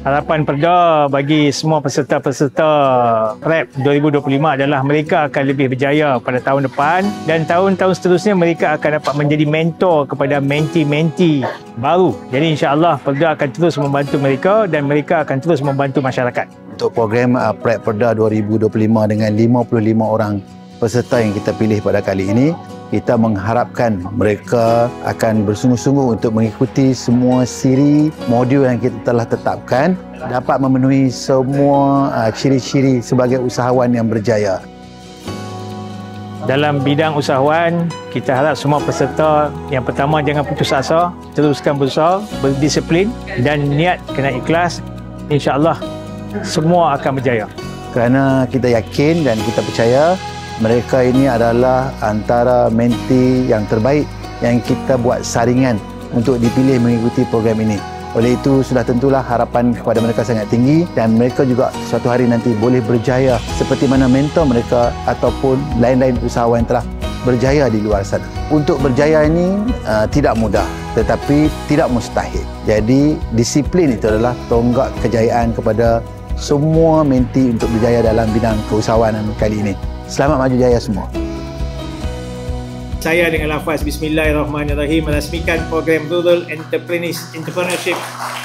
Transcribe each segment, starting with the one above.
Harapan Perda bagi semua peserta-peserta PREP 2025 adalah mereka akan lebih berjaya pada tahun depan dan tahun-tahun seterusnya mereka akan dapat menjadi mentor kepada menti-menti baru. Jadi insya-Allah Perda akan terus membantu mereka dan mereka akan terus membantu masyarakat. Untuk program PREP Perda 2025 dengan 55 orang peserta yang kita pilih pada kali ini, kita mengharapkan mereka akan bersungguh-sungguh untuk mengikuti semua siri modul yang kita telah tetapkan, dapat memenuhi semua ciri-ciri sebagai usahawan yang berjaya. Dalam bidang usahawan, kita harap semua peserta yang pertama jangan putus asa, teruskan berusaha, berdisiplin dan niat kena ikhlas. InsyaAllah semua akan berjaya. Kerana kita yakin dan kita percaya mereka ini adalah antara menti yang terbaik yang kita buat saringan untuk dipilih mengikuti program ini. Oleh itu, sudah tentulah harapan kepada mereka sangat tinggi dan mereka juga suatu hari nanti boleh berjaya seperti mana mentor mereka ataupun lain-lain usahawan telah berjaya di luar sana. Untuk berjaya ini tidak mudah tetapi tidak mustahil. Jadi, disiplin itu adalah tonggak kejayaan kepada semua menti untuk berjaya dalam bidang keusahawanan kali ini. Selamat maju jaya semua. Saya dengan lafaz Bismillahirrahmanirrahim merasmikan program Rural Entrepreneurship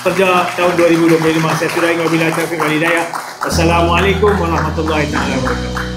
Perda tahun 2025. Saya sudahi wabillahi taufiq wal hidayah. Wassalamualaikum warahmatullahi wabarakatuh.